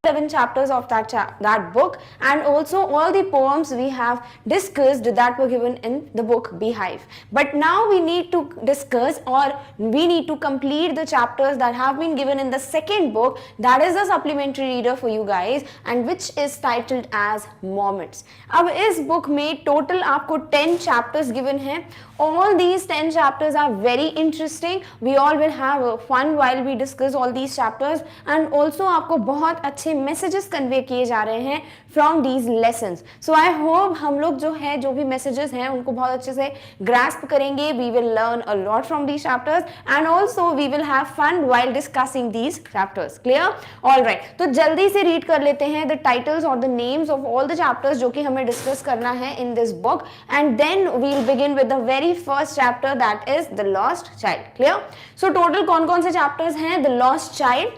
11 chapters of that book, and also all the poems we have discussed that were given in the book Beehive. But now we need to discuss, or we need to complete the chapters that have been given in the second book, that is the supplementary reader for you guys, and which is titled as Moments. अब इस book में total आपको 10 chapters given हैं. All these 10 chapters are very interesting. We all will have fun while we discuss all these chapters, and also आपको बहुत अच्छे messages convey किए जा रहे हैं from these lessons. So I hope हम लोग जो है, जो भी messages हैं उनको बहुत अच्छे से grasp करेंगे. We will learn a lot from these chapters, and also we will have fun while discussing these chapters. Clear? All right. तो जल्दी से read कर लेते हैं the titles or the names of all the chapters जो कि हमें discuss करना है in this book, and then we'll begin with the very first chapter, that is the Lost Child. Clear? So total कौन-कौन से chapters हैं? The Lost Child,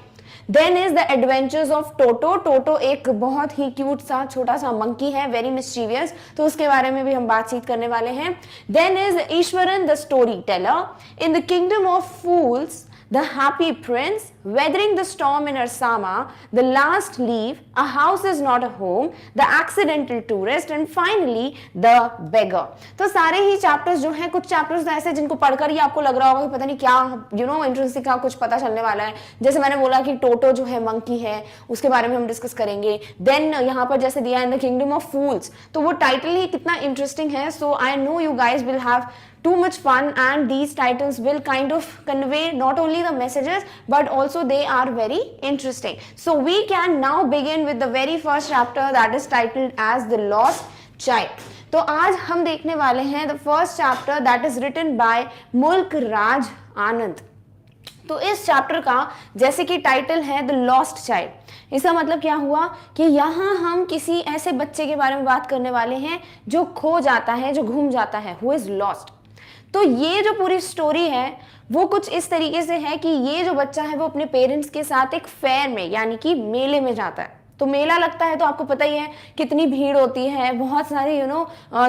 then is the Adventures of Toto. Toto एक बहुत ही cute सा छोटा सा monkey है, very mischievous, तो उसके बारे में भी हम बातचीत करने वाले हैं. Then is Ishwaran the Storyteller. In the Kingdom of Fools, The Happy Prince, Weathering the Storm in Arsama, The Last Leaf, A House is Not a Home, The Accidental Tourist, and finally The Beggar. तो सारे ही chapters जो हैं, कुछ chapters तो ऐसे जिनको पढ़कर ही आपको लग रहा होगा कि पता नहीं क्या इंटरेस्टिंग का कुछ पता चलने वाला है. जैसे मैंने बोला कि टोटो जो है मंकी है, उसके बारे में हम डिस्कस करेंगे. देन यहाँ पर जैसे दिया in the kingdom of fools, तो वो टाइटल ही कितना इंटरेस्टिंग है. So I know you guys will have too much fun, and these titles will kind of convey not only the messages but also they are very interesting. So we can now begin with the very first chapter, that is titled as The Lost Child. तो आज हम देखने वाले हैं the first chapter that is written by मुल्क राज आनंद. तो इस chapter का जैसे कि टाइटल है द लॉस्ट चाइल्ड, इसका मतलब क्या हुआ कि यहाँ हम किसी ऐसे बच्चे के बारे में बात करने वाले हैं जो खो जाता है, जो घूम जाता है, हु इज लॉस्ट. तो ये जो पूरी स्टोरी है वो कुछ इस तरीके से है कि ये जो बच्चा है वो अपने पेरेंट्स के साथ एक फेयर में, यानी कि मेले में जाता है. तो मेला लगता है तो आपको पता ही है कितनी भीड़ होती है, बहुत सारे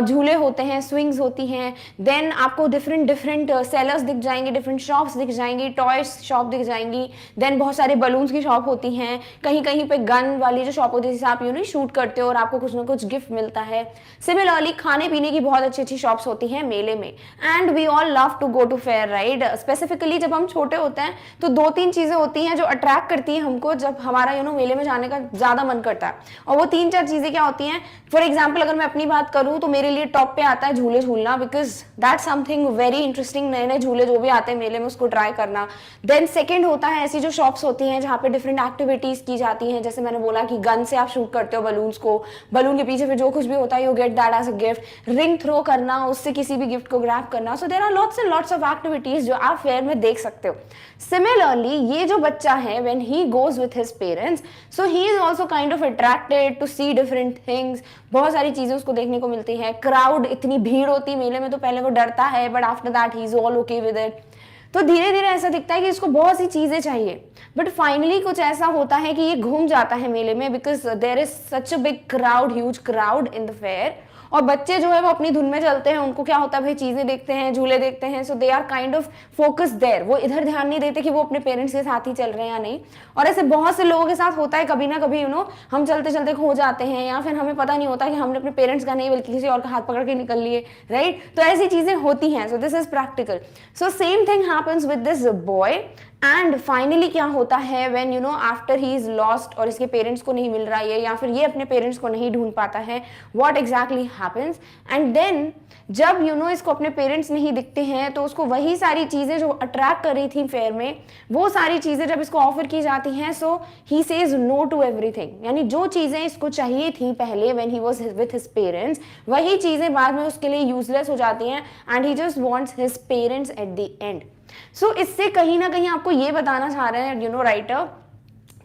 झूले होते हैं, स्विंग्स होती हैं. देन आपको डिफरेंट सेलर्स दिख जाएंगे, डिफरेंट शॉप्स दिख जाएंगी, टॉयज शॉप दिख जाएंगी. देन बहुत सारे बलून्स की शॉप होती हैं, कहीं कहीं पे गन वाली जो शॉप होती है जिससे आप शूट करते हो और आपको कुछ ना कुछ गिफ्ट मिलता है. सिमिलरली खाने पीने की बहुत अच्छी अच्छी शॉप्स होती हैं मेले में. And we all love to go to fair, right. Specifically जब हम छोटे होते हैं तो 2-3 चीजें होती हैं जो अट्रैक्ट करती हैं हमको जब हमारा मेले में जाने का मन करता है. और वो 3-4 चीजें क्या होती हैं? फॉर एग्जाम्पल अगर मैं अपनी बात करूं तो मेरे लिए टॉप पे आता है झूले झूलना, because that something very interesting. नए नए झूले जो भी आते हैं मेले में उसको ट्राई करना. देन सेकंड होता है ऐसी जो शॉप्स होती हैं जहाँ पे डिफरेंट एक्टिविटीज की जाती हैं. जैसे मैंने बोला कि गन से आप शूट करते हो बलून्स को, बलून के पीछे फिर जो कुछ भी होता है you get that as a gift. Ring throw करना, उससे किसी भी गिफ्ट को ग्रैब करना. So there are lots and lots of activities जो आप फेयर में देख सकते हो. सिमिलरली ये जो बच्चा है when he goes with his parents, so he is also kind of attracted to see different things. बहुत सारी चीजें उसको देखने को मिलती है. क्राउड, इतनी भीड़ होती है मेले में तो पहले वो डरता है, but after that he is all okay with it. तो धीरे धीरे ऐसा दिखता है कि इसको बहुत सी चीजें चाहिए, बट फाइनली कुछ ऐसा होता है कि ये घूम जाता है मेले में, because there is such a big crowd, huge crowd in the fair. और बच्चे जो है वो अपनी धुन में चलते हैं, उनको क्या होता है भाई चीजें देखते हैं, झूले देखते हैं, so they are kind of focus there. वो इधर ध्यान नहीं देते कि वो अपने पेरेंट्स के साथ ही चल रहे हैं या नहीं. और ऐसे बहुत से लोगों के साथ होता है कभी ना कभी हम चलते चलते खो जाते हैं, या फिर हमें पता नहीं होता कि हमने अपने पेरेंट्स का नहीं बल्कि किसी और का हाथ पकड़ के निकल लिए, राइट. तो ऐसी चीजें होती हैं. So this is practical. So same thing happens with this boy. And finally क्या होता है when after he is lost और इसके पेरेंट्स को नहीं मिल रहा है या फिर ये अपने पेरेंट्स को नहीं ढूंढ पाता है, what exactly happens. And then जब इसको अपने पेरेंट्स नहीं दिखते हैं तो उसको वही सारी चीजें जो अट्रैक्ट कर रही थी फेयर में, वो सारी चीजें जब इसको ऑफर की जाती हैं, so he says no to everything. यानी जो चीजें इसको चाहिए थी पहले when he was with his parents, वही चीजें बाद में उसके लिए यूजलेस हो जाती हैं, and he just wants his parents at the end. So इससे कहीं ना कहीं आपको ये बताना चाह रहे हैं राइटर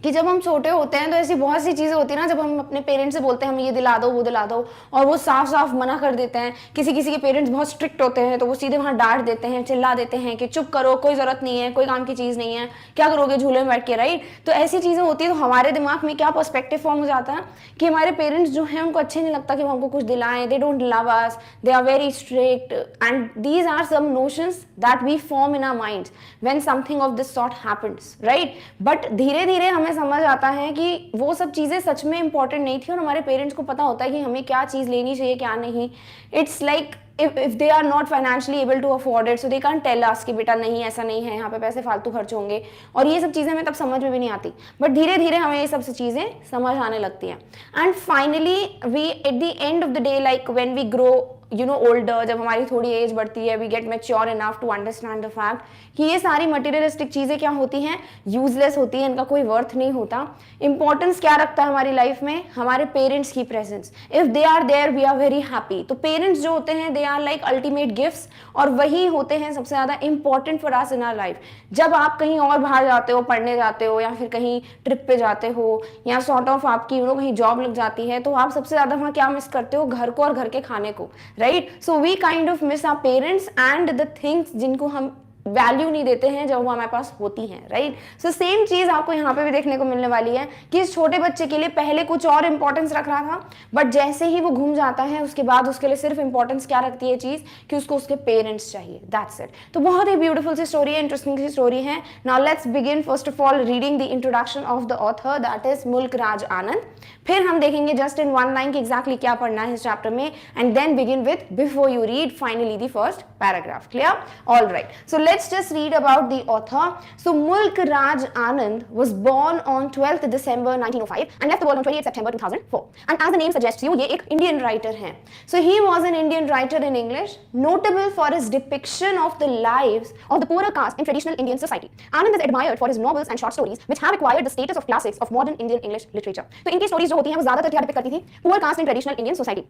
कि जब हम छोटे होते हैं तो ऐसी बहुत सी चीजें होती है ना, जब हम अपने पेरेंट्स से बोलते हैं हमें ये दिला दो वो दिला दो, और वो साफ साफ मना कर देते हैं. किसी किसी के पेरेंट्स बहुत स्ट्रिक्ट होते हैं तो वो सीधे वहां डांट देते हैं, चिल्ला देते हैं कि चुप करो, कोई जरूरत नहीं है, कोई काम की चीज नहीं है, क्या करोगे झूले में बैठ के, राइट. तो ऐसी चीजें होती है तो हमारे दिमाग में क्या पर्सपेक्टिव फॉर्म हो जाता है कि हमारे पेरेंट्स जो है उनको अच्छे नहीं लगता कि वो हमको कुछ दिलाएं. They don't love us, they are very strict, and these are some notions that we form in our minds when something of this sort happens, right. But धीरे धीरे हमें समझ आता है कि वो सब चीज़ें सच में इंपॉर्टेंट नहीं थी और हमारे पेरेंट्स को पता होता है कि हमें क्या चीज़ लेनी चाहिए क्या नहीं. It's like if they are not financially able to afford it, so they can't tell us कि बेटा नहीं ऐसा नहीं है, यहाँ पे पैसे फालतू खर्च होंगे, और ये सब चीज़ें हमें तब समझ में भी नहीं आती, बट धीरे धीरे हमें ये सब चीज़ें समझ आने लगती हैं. And finally we at the end of the day, like when we grow older, जब हमारी थोड़ी एज बढ़ती है, we get mature enough to understand the fact कि ये सारी मटेरियलिस्टिक चीज़ें क्या होती हैं, यूजलेस होती हैं, इनका कोई वर्थ नहीं होता. इंपॉर्टेंस क्या रखता है हमारी लाइफ में, हमारे पेरेंट्स की presence. If they are there we are very happy. तो पेरेंट्स जो होते हैं they are like ultimate gifts, और वही होते हैं सबसे ज़्यादा important for us in our life. जब आप कहीं और बाहर जाते हो, पढ़ने जाते हो, या फिर कहीं ट्रिप पे जाते हो, या सॉर्ट ऑफ आपकी कहीं जॉब लग जाती है, तो आप सबसे ज़्यादा वहाँ क्या मिस करते हो, घर को और घर के खाने को, right. So we kind of miss our parents and the things जिनको हम वैल्यू नहीं देते हैं जब वो हमारे पास होती हैं, राइट. सो सेम चीज़ आपको यहाँ पे भी देखने को मिलने वाली है कि इस छोटे बच्चे के लिए पहले कुछ और इंपॉर्टेंस रख रहा था, बट जैसे ही वो घूम जाता है उसके बाद उसके लिए सिर्फ इंपॉर्टेंस क्या रखती है चीज़, कि उसको उसके पेरेंट्स चाहिए. That's it. तो बहुत ही ब्यूटीफुल सी स्टोरी है, इंटरेस्टिंग सी स्टोरी है. Now let's begin first of all reading the introduction of the author, that is Mulk Raj Anand. फिर हम देखेंगे जस्ट इन वन लाइन कि एग्जैक्टली क्या पढ़ना है इस चैप्टर में, and then begin with before you read finally the first paragraph. Clear? All right. So let's just read about the author. So Mulk Raj Anand was born on 12th December 1905 and left the world on 28th September 2004. And as the name suggests you, ये एक Indian writer हैं. So he was an Indian writer in English, notable for his depiction of the lives of the poorer caste in traditional Indian society. Anand is admired for his novels and short stories, which have acquired the status of classics of modern Indian English literature. तो इनकी stories जो होती हैं वो ज़्यादातर क्या depict करती थी, poor caste in traditional Indian society.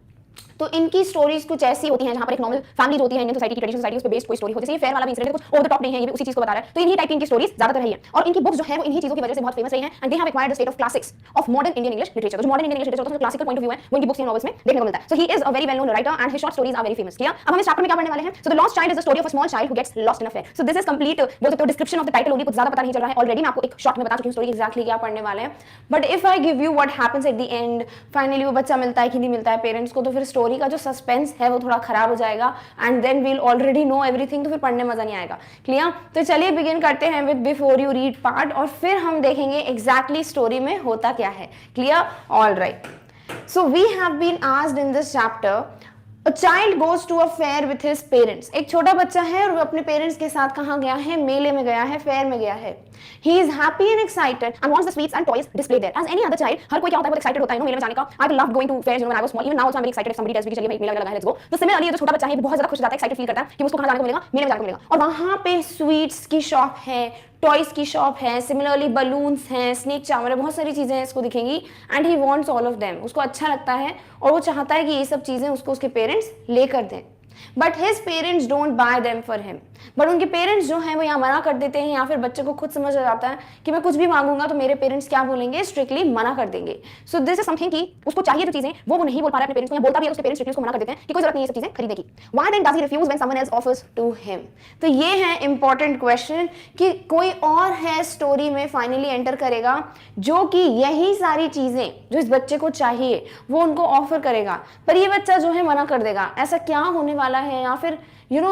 तो इनकी स्टोरीज कुछ ऐसी होती हैं जहां पर एक नॉर्मल फैमिली होती है इंडियन सोसाइटी की, ट्रेडिशनल सोसाइटी, उस पे बेस्ड कोई स्टोरी होती है. जैसे ये फेयर वाला भी इंसिडेंट कुछ ओवर द टॉप नहीं है, ये भी उसी चीज को बता रहा है. तो इन्हीं टाइप की इनकी स्टोरीज ज्यादातर रही है, और इनकी बुक्स जो है वो इन्हीं चीजों की वजह से बहुत फेमस रही हैं. And they have acquired the state of classics of modern Indian English literature. जो मॉडर्न इंडियन इंग्लिश लिटरेचर होता है, क्लासिकल पॉइंट ऑफ व्यू है, वो इनकी बुक्स एंड नॉवेल्स में देखने को मिलता है. So he is a very well known writer and his short stories are very famous. Clear? अब हम इस चैप्टर में क्या पढ़ने वाले हैं. So the lost child is the story of a small child who gets lost in a fair. So this is complete, बोल सकते हो description of the title only, कुछ ज्यादा पता नहीं चल रहा है. ऑलरेडी मैं आपको एक शॉर्ट में बता चुकी हूं स्टोरी एग्जैक्टली क्या पढ़ने वाले हैं. But if I give you what happens at the and, finally वो बच्चा मिलता है कि नहीं मिलता है पेरेंट्स को, तो फिर स्टोरी का जो सस्पेंस है वो थोड़ा खराब हो जाएगा, and then we'll already know everything, तो फिर पढ़ने मजा नहीं आएगा. क्लियर? तो चलिए बिगिन करते हैं with before you read part, और फिर हम देखेंगे एग्जैक्टली स्टोरी में होता क्या है. Clear? All right. So we have been asked in this chapter, A child goes to a fair with his parents. एक छोटा बच्चा है और वो अपने पेरेंट्स के साथ कहाँ गया है, मेले में गया है, फेयर में गया है. He is happy and excited and wants the sweets and toys displayed there. As any other child, हर कोई क्या होता है, बहुत excited होता है मेले में जाने का. I loved going to fairs when I was small. Even now also I'm very excited if somebody tells me कि चलिए भाई मेला लगा है, let's go. तो similarly ये जो छोटा बच्चा है बहुत ज्यादा खुश हो जाता है, excited फील करता है कि उसको कहाँ जाने को मिलेगा, मेले में जाने को मिलेगा. और वहाँ पे स्वीट्स की शॉप है, टॉयज की शॉप है, सिमिलरली बलून्स हैं, स्नेक चार्मर है, बहुत सारी चीजें हैं इसको दिखेंगी. And he wants all of them. उसको अच्छा लगता है और वो चाहता है कि ये सब चीजें उसको उसके पेरेंट्स लेकर दें. But his parents don't buy them for him. But उनके पेरेंट्स जो हैं वो यहाँ मना कर देते हैं, या फिर बच्चे को खुद समझ आ जाता है कि मैं कुछ भी मांगूंगा तो मेरे पेरेंट्स क्या बोलेंगे, स्ट्रिक्टली मना कर देंगे. सो दिस इज समथिंग कि उसको चाहिए जो चीजें वो नहीं बोल पा रहा है अपने पेरेंट्स को, या बोलता भी है उसके पेरेंट्स स्ट्रिक्टली उसको मना कर देते हैं कि कोई जरूरत नहीं है ये सब चीजें खरीदने की. Why then does he refuse when someone else offers to him. तो ये है इंपॉर्टेंट क्वेश्चन कि कोई और है स्टोरी में फाइनली एंटर करेगा जो कि यही सारी चीजें जो इस बच्चे को चाहिए वो उनको ऑफर करेगा, पर ये बच्चा जो है मना कर देगा. ऐसा क्या होने वाला है, या फिर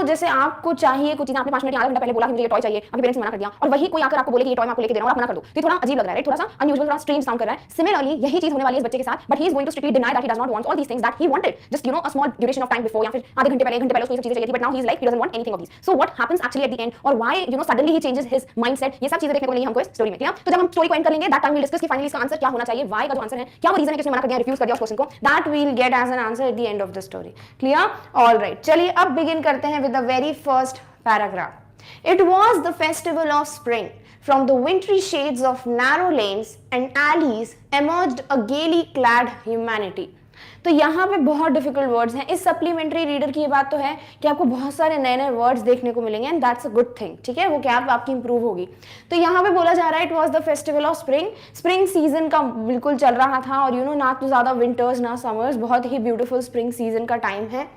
जैसे आपको चाहिए कुछ चीज़, आपने 5 मिनट आधा घंटा पहले बोला कि मुझे ये टॉय चाहिए, आपके पेरेंट्स ने मना कर दिया, और वही कोई आकर आपको बोले कि ये टॉय मैं आपको लेके दे रहा हूं और आप मना कर दो, तो ये थोड़ा अजीब लग रहा है, थोड़ा सा अनयूजुअल, थोड़ा स्ट्रेंज साउंड कर रहा है. सिमिलरली यही चीज होने वाली है इस बच्चे के साथ, but he is going to strictly deny that he does not want all these things that he wanted just a small duration of time before, या फिर आधे घंटे पहले, 1 घंटे पहले उसको ये सब चीजें चाहिए थी, but now he is like he doesn't want anything of these. So what happens actually at the end, और why suddenly he changes his mindset, ये सब चीजें देखने को मिलेंगी हमको इस स्टोरी में. क्लियर? तो जब हम स्टोरी को एंड कर लेंगे दैट टाइम वी डिस्कस कि फाइनली इसका आंसर क्या होना चाहिए, व्हाई का जो आंसर है, क्या वो रीजन है कि उसने मना कर दिया, रिफ्यूज कर दिया उस क्वेश्चन को, that we will get as an answer at the end of the story. Clear? All right. चलिए अब बिगिन करते हैं with the very first paragraph. It was the festival of spring. From the wintry shades of narrow lanes and alleys emerged a gaily clad humanity. तो यहाँ पे बहुत difficult words हैं. इस सप्लीमेंट्री रीडर की ये बात तो है कि आपको बहुत सारे नए नए वर्ड्स देखने को मिलेंगे, and that's a good thing. ठीक है, वो क्या आपकी इंप्रूव होगी. तो यहाँ पे बोला जा रहा है it was the festival of spring. Spring season का बिल्कुल चल रहा था, और ना तो ज़्यादा विंटर्स ना समर्स, बहुत ही ब्यूटीफुल स्प्रिंग सीजन का टाइम है.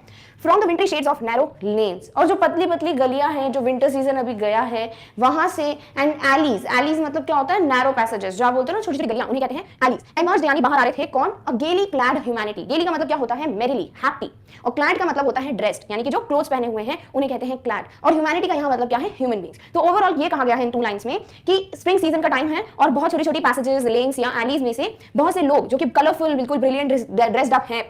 From the wintry shades of narrow lens, और जो पतली पतली गलियां हैं जो विंटर सीजन अभी गया है वहां से, एंड एलीज, एलीज मतलब क्या होता है, नैरो पैसेजेस, जो आप बोलते हो ना छोटी छोटी गलियां, उन्हें कहते हैं एलीज। एमर्ज्ड यानी बाहर आ रहे थे कौन, अ गेली क्लैड ह्यूमैनिटी। गेली का मतलब क्या होता है, मेरिली, हैप्पी, और क्लैड का मतलब होता है ड्रेस्ड, यानी कि जो क्लोथ्स पहने हुए हैं उन्हें कहते हैं क्लैड, और ह्यूमैनिटी का यहाँ मतलब क्या है, ह्यूमन बींग्स। तो ओवरऑल ये कहा गया है इन 2 लाइंस में कि स्प्रिंग सीजन का टाइम है और बहुत छोटी छोटी पैसेजेस, लेन्स या एलीज में से बहुत से लोग जो कि कलरफुल, बिल्कुल ब्रिलियंट ड्रेस्ड अप हैं,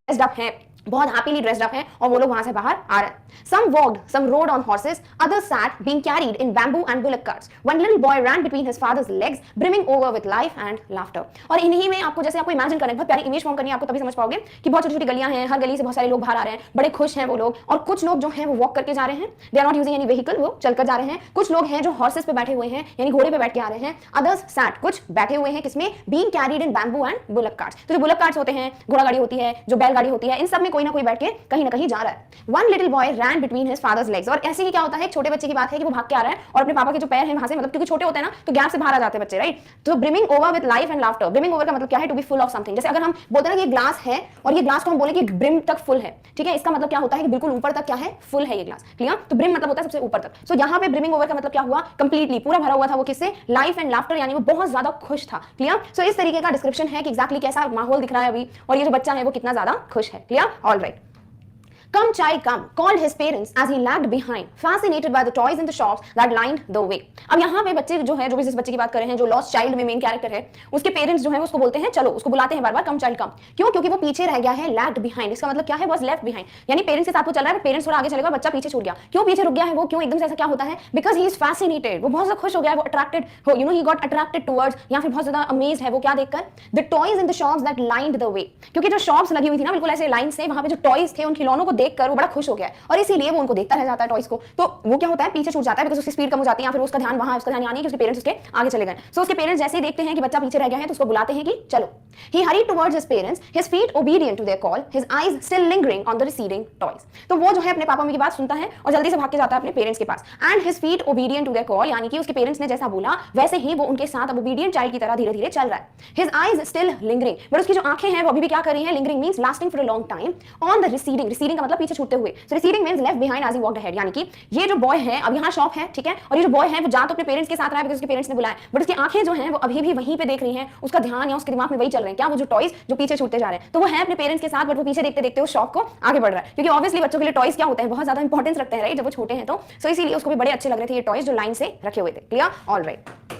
ड्रेस्ड अप है, बहुत हैप्पीली ड्रेस्ड अप है, और वो लोग वहां से बाहर आ रहे हैं। Some walked, some rode on horses, others sat, being carried in bamboo and bullock carts. One little boy ran between his father's legs, brimming over with life and laughter. और इन्हीं में आपको, जैसे आपको इमेजिन करना है, बहुत प्यारी इमेज फॉर्म करनी है, आपको तभी समझ पाओगे कि बहुत छोटी छोटी गलियां हैं, हर गली से बहुत सारे लोग बाहर आ रहे हैं, बड़े खुश हैं वो लोग, और कुछ लोग जो हैं वो वॉक करके जा रहे हैं, they are not using any vehicle, वो चलकर जा रहे हैं। कुछ लोग हैं जो हॉर्सेस पे बैठे हुए हैं, यानी घोड़े पे बैठ के आ रहे हैं। अदर्स सैट, कुछ बैठे हुए हैं, किसमें, being carried in bamboo and bullock carts. तो जो बुलक कार्ट्स होते हैं, घोड़ा गाड़ी होती है, जो बैलगाड़ी होती है, इन सब में कोई ना कोई बैठ के कहीं ना कहीं जा रहा है। वन लिटिल बॉय रैन बिटवीन हिज फादर्स लेग्स, और ऐसे ही क्या होता है, एक छोटे बच्चे की बात है कि वो भाग के आ रहा है और अपने पापा के जो पैर हैं वहां से, मतलब क्योंकि छोटे होते हैं ना तो गैप से बाहर आ जाते हैं बच्चे, राइट। तो brimming over with life and laughter, brimming over का मतलब क्या है, to be full of something. जैसे अगर हम बोलते हैं ना कि ये ग्लास है और ये ग्लास को हम बोले कि ब्रिम तक फुल है, ठीक है, इसका मतलब क्या होता है कि बिल्कुल ऊपर तक क्या है, फुल है ये ग्लास, क्लियर। तो ब्रिम मतलब होता है सबसे ऊपर तक। सो यहाँ पे ब्रिमिंग ओवर का मतलब क्या हुआ, कंप्लीटली पूरा भरा हुआ था वो, किससे, लाइफ एंड लाफ्टर, यानी वो बहुत ज्यादा खुश था, क्लियर। सो इस तरीके का डिस्क्रिप्शन है कि एक्जैक्टली कैसा माहौल दिख रहा है अभी, और ये जो बच्चा है वो कितना ज्यादा खुश है, clear, alright. Come child come, called his parents as he lagged behind, fascinated by the toys in the shops that lined the way. अब यहाँ पे बच्चे जो है, जो भी जिस बच्चे की बात कर रहे हैं, जो लॉस्ट चाइल्ड में मेन कैरेक्टर है, उसके पेरेंट्स जो है उसको बोलते हैं, चलो, उसको बुलाते हैं बार बार, कम चाइल्ड कम। क्यों, क्योंकि वो पीछे रह गया है, लैग्ड बिहाइंड। इसका मतलब क्या है, वाज लेफ्ट बिहाइंड, यानी पेरेंट्स के साथ वो चल रहा है, पेरेंट्स थोड़ा आगे चलेगा, बच्चा पीछे छूट गया। क्यों पीछे रुक गया है वो, क्यों एकदम से ऐसा क्या होता है, बिकॉज ही इज फैसिनेटेड, वो बहुत ज्यादा खुश हो गया है, वो अट्रैक्टेड हो, you know, he got attracted towards, या फिर बहुत ज्यादा अमेज्ड है वो, क्या देखकर, the toys in the shops that lined the way. क्योंकि जो शॉप्स लगी हुई थी ना बिल्कुल ऐसे लाइन से, वहां पे जो टॉयज थे, उन खिलौनों को देखकर वो बड़ा खुश हो गया है, और इसीलिए वो उनको देखता रह जाता है टॉयज को। तो वो क्या होता है, पीछे छूट जाता है, बिकॉज उसकी स्पीड कम हो जाती है, या फिर उसका ध्यान वहां, उसका ध्यान यानी कि उसके पेरेंट्स उसके आगे चले गए। सो उसके पेरेंट्स जैसे ही देखते हैं कि बच्चा पीछे रह गया है तो उसको बुलाते हैं कि चलो। He hurried towards his parents, his feet obedient to their call, his eyes still lingering on the receding toys. तो वो जो है अपने पापा मम्मी की बात सुनता है और जल्दी से भाग के जाता है अपने पेरेंट्स के पास। And his feet obedient to their call, यानी कि उसके पेरेंट्स ने जैसा बोला वैसे ही वो उनके साथ अब obedient child की तरह धीरे धीरे चल रहा है। His eyes still lingering, but उसकी जो आंखें हैं वो अभी भी क्या कर रही हैं, lingering means lasting for a long time, on the receding, receding का मतलब पीछे छूटते हुए, so receding means left behind as he walked ahead, यानी कि ये जो बॉय है, अब यहाँ शॉप है, ठीक है, और ये जो बॉय है वो जा तो अपने पेरेंट्स के साथ रहा है बिकॉज़ उसके पेरेंट्स ने बुलाया, बट उसकी आंखें जो हैं वो अभी भी वहीं पे देख रही हैं, उसका ध्यान या उसके दिमाग में वही चल रहे हैं, क्या, वो जो टॉयज जो पीछे छूटते जा रहे हैं, तो वो है अपने पेरेंट्स के साथ, बट वो पीछे देखते देखते उस शॉप को आगे बढ़ रहा है, क्योंकि ऑब्वियसली बच्चों के लिए टॉयज क्या होते हैं, बहुत ज्यादा इंपॉर्टेंस रखते हैं, राइट, जब वो छोटे हैं तो। सो इसीलिए उसको भी बड़े अच्छे लग रहे थे ये टॉयज जो लाइन से रखे हुए थे, clear, alright.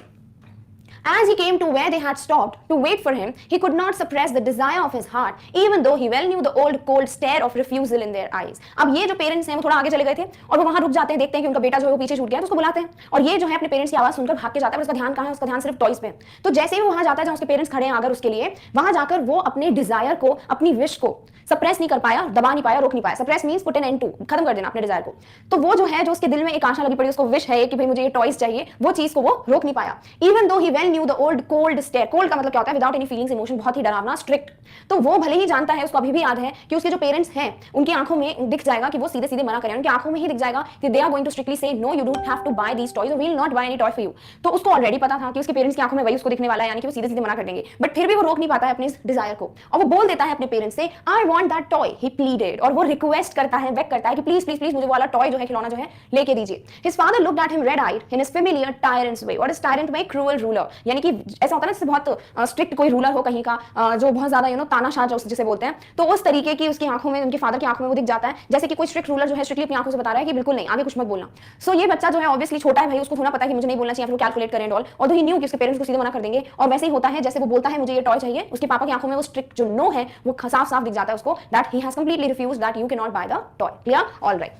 As he came to where they had stopped to wait for him, he could not suppress the desire of his heart, even though he well knew the old cold stare of refusal in their eyes. अब ये जो parents हैं वो थोड़ा आगे चले गए थे और वो वहां रुक जाते हैं, देखते हैं कि उनका बेटा जो है वो पीछे छूट गया है, तो उसको बुलाते हैं और ये जो है अपने पेरेंट्स की आवाज सुनकर भाग के जाता है, उसका ध्यान कहाँ है, उसका ध्यान सिर्फ टॉयज पे है। तो जैसे ही वो वहां जाता है जहां उसके पेरेंट्स खड़े हैं अगर उसके लिए, वहां जाकर वो अपने डिजायर को, अपनी विश को सप्रेस नहीं कर पाया, दबा नहीं पाया, रोक नहीं पाया। Suppress means put an end to, खत्म कर देना अपने डिजायर को। तो वो जो है, जो उसके दिल में एक आशा लगी पड़ी, उसको विश है कि भाई मुझे ये टॉयज चाहिए, वो चीज को वो रोक नहीं पाया। Even though he well knew the old cold stare, cold का मतलब क्या होता है, विदाउट एनी फीलिंग्स इमोशन, बहुत ही डरावना, स्ट्रिक्ट। तो वो भले ही जानता है, उसको अभी भी याद है कि उसके जो पेरेंट्स हैं उनकी आंखों में दिख जाएगा कि वो सीधे सीधे मना करें, उनकी आंखों में ही दिख जाएगा कि they are going to strictly say no, you don't have to buy these toys, we will not buy any toy for you. तो उसको ऑलरेडी पता था कि उसके पेरेंट्स की आंखों में वही उसको दिखने वाला है, यानी कि वो सीधे सीधे मना कर देंगे, बट फिर भी वो रोक नहीं पाता है अपने डिजायर को और वो बोल देता है अपने पेरेंट्स से, I want that toy, he pleaded, और वो रिक्वेस्ट करता है, बेग करता है कि प्लीज प्लीज प्लीज मुझे वाला टॉय जो है, खिलौना जो है, लेके दीजिए। His father looked at him red eyed in his familiar tyrant's way. What is tyrant way? Cruel ruler, यानी कि ऐसा होता है ना जैसे बहुत स्ट्रिक्ट कोई रूलर हो कहीं का, जो बहुत ज्यादा तानाशाह जिसे बोलते हैं, तो उस तरीके की उसकी आंखों में, उनके फादर की आंखों में वो दिख जाता है, जैसे कि कोई स्ट्रिक्ट रूलर जो है स्ट्रिक्टली अपनी आंखों से बता रहा है कि बिल्कुल नहीं, आगे कुछ मत बोलना। सो ये बच्चा जो है ऑब्वियसली छोटा है भाई, उसको थोड़ा पता है कि मुझे नहीं बोलना चाहिए, फिर वो कैलकुलेट करें ऑल, और ही न्यू कि उसके पेरेंट्स को सीधे मना कर देंगे, और वैसे ही होता है जैसे वो बोलता है मुझे ये टॉय चाहिए, उसके पापा की आंखों में वो स्ट्रिक्ट जो नो है वो साफ साफ दिख जाता है उसको, that he has completely refused that you can not by the toy, clear, alright.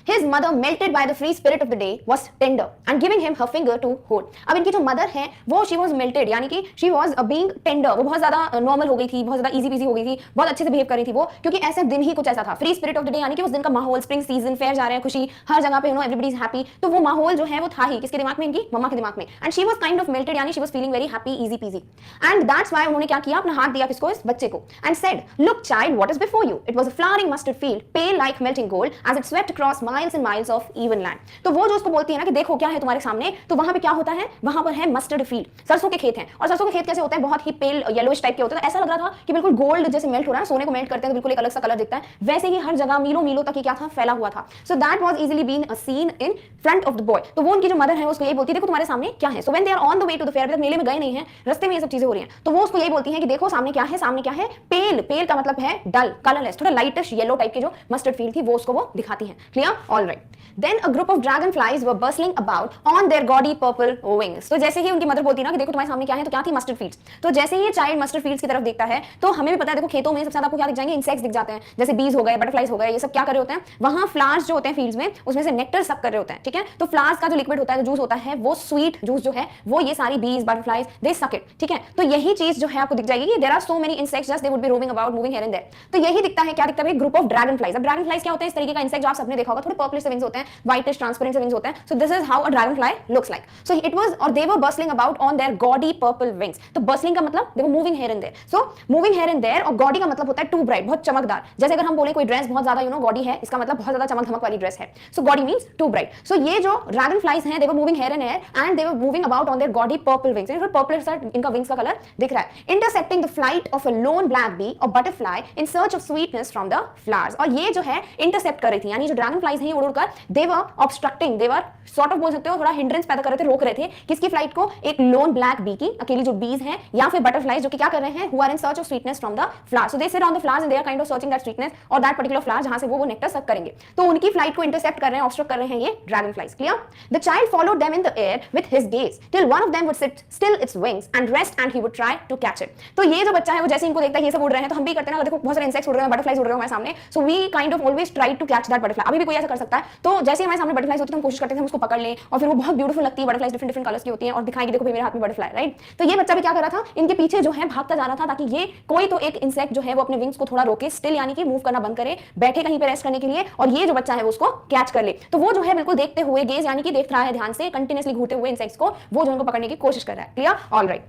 His mother, melted by the free spirit of the day, was tender and giving him her finger to hold. अब इनकी जो mother है वो she was melted, यानी कि she was being tender, वो बहुत ज्यादा नॉर्मल हो गई थी, बहुत ज्यादा इजी पीजी हो गई थी, बहुत अच्छे से बिहेव कर रही थी वो, क्योंकि ऐसा दिन ही कुछ ऐसा था, free spirit of the day, यानी कि उस दिन का माहौल, स्प्रिंग सीजन, फेयर जा रहे हैं, खुशी हर जगह पे, you know everybody is happy, तो वो माहौल जो है वो था ही किसके दिमाग में, इनकी मम्मा के दिमाग में, and she was kind of melted, यानी she was feeling very happy, easy peasy, and that's why उन्होंने क्या किया, अपना हाथ दिया किसको, इस बच्चे को, and said, look child, what is before you? It was a flowering mustard field, pale like melting gold, as it swept across my miles and miles of even land. तो वो जो उसको बोलती है ना कि देखो क्या है तुम्हारे सामने, तो वहां पे क्या होता है, वहां पर है मस्टर्ड फील्ड, सरसों के खेत हैं। और सरसों के खेत कैसे होते हैं, बहुत ही पेल येलोइश टाइप के होते हैं। तो ऐसा लग रहा था कि बिल्कुल गोल्ड जैसे मेल्ट हो रहा है, सोने को मेल्ट करते हैं तो बिल्कुल एक अलग सा कलर दिखता है, वैसे ही हर जगह मीलों मीलों तक क्या था, फैला हुआ था। So that was easily been seen in front of the boy. तो वो उनकी जो मदर है उसको यही बोलती है देखो तुम्हारे सामने क्या है। So when they are on the way to the fair, मेले में गए नहीं है, रास्ते में ये सब चीजें हो रही हैं, तो वो उसको यही बोलती है कि देखो सामने क्या है, सामने क्या है, पेल। पेल का मतलब है डल, कलरलेस, थोड़ा लाइटिश येलो टाइप की जो मस्टर्ड फील्ड थी वो उसको वो दिखाती है। Clear? Alright. Then a group of dragonflies were bustling about on their gaudy purple wings. तो जैसे ही उनकी मदर बोलती है ना कि देखो तुम्हारे सामने क्या है, तो क्या थी, मस्टर्ड फील्ड्स। तो जैसे ही ये चाइल्ड मस्टर्ड फील्ड्स की तरफ देखता है तो हमें भी पता है देखो खेतों में सबसे ज्यादा आपको क्या दिख जाएंगे, इंसेक्ट्स दिख जाते हैं, जैसे बीज हो गए, बटरफ्लाइज हो गए, ये सब क्या कर रहे होते हैं, वहां फ्लावर्स जो होते हैं फील्ड्स में उसमें से नेक्टर सक कर रहे होते हैं। ठीक है, तो फ्लावर्स का जो लिक्विड होता है, जो जूस होता है, वो स्वीट जूस जो है वो ये सारी बीज बटरफ्लाइज दे सक इट। ठीक है, तो यही चीज जो है आपको दिख जाएगी कि there are so many insects just they would be roaming about moving here and there. तो यही दिखता है, क्या दिखता है, ग्रुप ऑफ ड्रैगनफ्लाइज। अब ड्रैगनफ्लाइज क्या होते हैं, इस तरीके का इंसेक्ट जो आप सबने देखा होगा, थोड़े पर्पलिश विंग्स होते हैं, व्हाइटिश ट्रांसपेरेंट विंग्स होते हैं। So this is how a dragonfly looks like. So it was और they were bustling about on their gaudy purple wings. तो बस्टलिंग का मतलब देखो moving here and there. So moving here and there, और gaudy का मतलब होता है टू ब्राइट, बहुत चमकदार। जैसे अगर हम बोले कोई ड्रेस बहुत ज्यादा गॉडी है, इसका मतलब बहुत ज्यादा चमक धमक वाली ड्रेस है। So gaudy means too bright. So ये जो ड्रैगनफ्लाइज हैं, they were moving here and there and they were moving about on their gaudy purple wings. Purple सा इनका विंग्स का कलर दिख रहा है। Intercepting the flight of a lone black bee or butterfly in search of sweetness from the flowers. और ये जो है इंटरसेप्ट कर रही थी, यानी जो ड्रैगनफ्लाइज हैं उड़कर they were obstructing, they were sort of बोल सकते हो थोड़ा हिंड्रेंस पैदा कर रहे थे, रोक रहे थे किसकी फ्लाइट को, एक लोन ब्लैक बी की, अकेली जो बीज हैं, या फिर बटरफ्लाइज जो कि क्या कर रहे हैं, who are in search of sweetness from the flowers. So they sit on the flowers and they are kind of searching that sweetness और दैट पर्टिकुलर फ्लावर जहां से वो नेक्टर सक करेंगे। तो उनकी फ्लाइट को इंटरसेप्ट कर रहे हैं, ऑब्स्ट्रक्ट कर रहे हैं ये dragonflies. Clear? The child followed them in the air with his gaze till one of them would sit still its wings and rest and he would try to catch it. तो ये जो बच्चा है वो जैसे इनको देखता है ये सब उड़ रहे हैं, तो हम भी करते हैं ना, देखो बहुत सारे इंसेक्ट्स उड़ रहे हैं, बटरफ्लाइज उड़ रहे हैं हमारे सामने, so we kind of always try to catch that butterfly. अभी भी कोई ऐसा कर सकता है, तो जैसे हमारे सामने बटरफ्लाइज होती है हम कोशिश करते हैं हम उसको पकड़ लें, और फिर वो बहुत ब्यूटीफुल लगती है, बटरफ्लाइज डिफरेंट डिफरेंट कलर्स की होती हैं और दिखाएगी देखो मेरे हाथ में बटरफ्लाई, राइट? तो ये बच्चा भी क्या कर रहा था, इनके पीछे जो है भागता जा रहा था ताकि ये कोई तो एक इंसेक्ट जो है वो अपने विंग्स को थोड़ा रोके, स्टिल यानी कि मूव करना बंद करे, बैठे कहीं पे रेस्ट करने के लिए, और ये जो बच्चा है वो उसको कैच कर ले। तो वो जो है बिल्कुल देखते हुए, गेज यानी कि देख रहा है ध्यान से, कंटिन्यूअसली घूरते हुए इंसेक्ट्स को, वो जो उनको पकड़ने की कोशिश कर रहा है। Clear? Alright.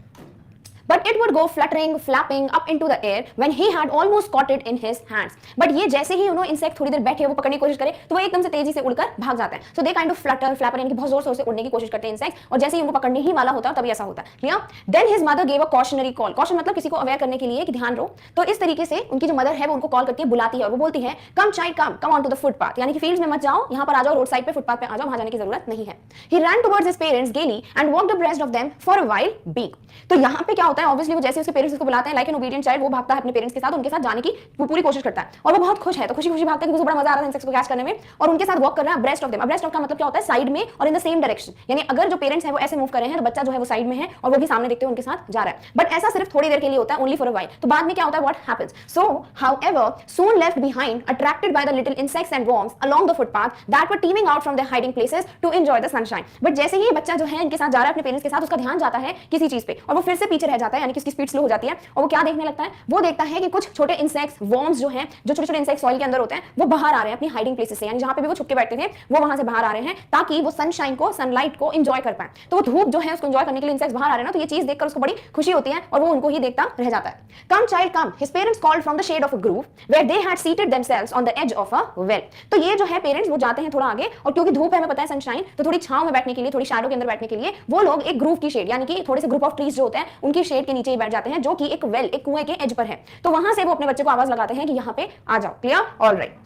But it would go fluttering, flapping up into the air when he had almost caught it in his hands. But ये जैसे ही इंसेक्ट थोड़ी देर बैठे वो पकड़ने की कोशिश करे तो वो एकदम से तेजी से उड़कर भाग जाता है। So they kind of flutter, flapper यानी कि बहुत जोर से उड़ने की कोशिश करते हैं इंसेक्ट, और जैसे ही उनको पकड़ने ही वाला होता है तभी ऐसा होता है। Clear? Then his mother gave a cautionary call. Caution मतलब किसी को अवेयर करने के लिए कि ध्यान रहो। तो इस तरीके से उनकी जो मदर है वो उनको कॉल करके बुलाती है और वो बोलती है come child come on to the footpath, यानी कि फील्ड्स में मत जाओ, यहाँ पर आ जाओ, रोड साइड पे फुटपाथ पे आ जाओ, वहां जाने की जरूरत नहीं है। He ran towards his parents gaily and walked abreast of them for a while being. तो यहाँ पे क्या होता है, ऑब्वियसली वो जैसे उसके पेरेंट्स उसको बुलाते हैं, लाइक एन ओबीडिएंट चाइल्ड, वो भागता है अपने पेरेंट्स के साथ, उनके साथ जाने की वो पूरी कोशिश करता है, और वो बहुत खुश है, तो खुशी खुशी भागता है क्योंकि उसको बड़ा मजा आ रहा है इंसेक्ट्स को कैच करने में, और उनके साथ वॉक कर रहा है breast of them. Breast of का मतलब क्या होता है, साइड में और इन द सेम डायरेक्शन, यानी अगर जो पेरेंट्स है वो ऐसे मूव कर रहे हैं तो बच्चा जो है वो साइड में है और वो भी सामने देखते हुए उनके साथ जा रहा है। बट ऐसा सिर्फ थोड़ी देर के लिए होता है, ओनली फॉर अ व्हाइल। तो बाद में क्या होता है, what happens, so however soon left behind attracted by the little insects and worms along the footpath that were teeming out from their hiding places to enjoy the sunshine. But जैसे ही बच्चा जो है इनके साथ जा रहा है अपने पेरेंट्स के साथ, उसका ध्यान जाता है किसी चीज पे और वो फिर से पीछे रह जाता है, यानी कि उसकी स्पीड स्लो हो जाती है, और वो क्या देखने लगता है, वो देखता है कि कुछ छोटे इंसेक्ट्स, वर्म्स जो हैं, जो छोटे छोटे इंसेक्ट्स सॉइल के अंदर होते हैं, वो बाहर आ रहे हैं अपनी हाइडिंग प्लेसेस से, यानी जहां पे भी वो छुप के बैठते थे वो वहां से बाहर आ रहे हैं ताकि वो सनशाइन को, सनलाइट को एंजॉय कर पाए। तो वो धूप जो है उसको एंजॉय करने के लिए इंसेक्ट्स बाहर आ रहे हैं ना, तो ये चीज देखकर उसको बड़ी खुशी होती है और वो उनको ही देखता रह जाता है। Come child come, his parents called from the shade of a grove where they had seated themselves on the edge of a well. तो ये जो है पेरेंट्स वो जाते हैं थोड़ा आगे, और क्योंकि धूप है हमें पता है सनशाइन, तो थोड़ी छांव में बैठने के लिए, थोड़ी शैडो के अंदर बैठने के लिए वो लोग एक ग्रूव की शेड, यानी कि थोड़े से ग्रुप ऑफ ट्रीज जो होते हैं उनकी शेड के नीचे ही बैठ जाते हैं, जो कि एक वेल, एक कुएं के एज पर है। तो वहां से वो अपने बच्चे को आवाज लगाते हैं कि यहाँ पे आ जाओ। Clear? Alright.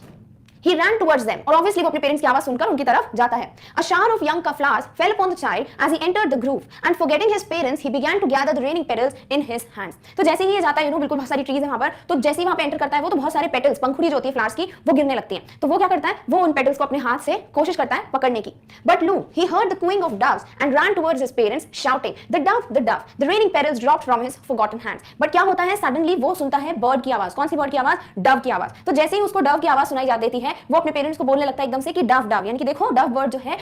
He ran towards them, और obviously वो अपने पेरेंट्स की आवाज सुनकर उनकी तरफ जाता है। A shower of young flowers fell upon the child as he entered the grove, and forgetting his parents, he began to gather the raining petals in his hands. तो जैसे ही ये जाता है, बिल्कुल बहुत सारी ट्रीज है वहां पर, तो जैसे ही वहां पे एंटर करता है वो, तो बहुत सारे पेटल्स, पंखुड़ी जो होती है फ्लावर्स की, वो गिरने लगती हैं। तो वो क्या करता है, वो उन पेटल्स को अपने हाथ से कोशिश करता है पकड़ने की। But lo, he heard the cooing of doves and ran towards his parents, shouting, "The dove, the dove!" The raining petals dropped from his forgotten hands. But क्या होता है, सडनली वो सुनता है बर्ड की आवाज। कौन सी बर्ड की आवाज? डव की आवाज। तो जैसे ही उसको डव की आवाज सुनाई जा देती है, वो अपने पेरेंट्स को बोलने लगता है एकदम से कि डव डव, यानी कि देखो डव बर्ड जो है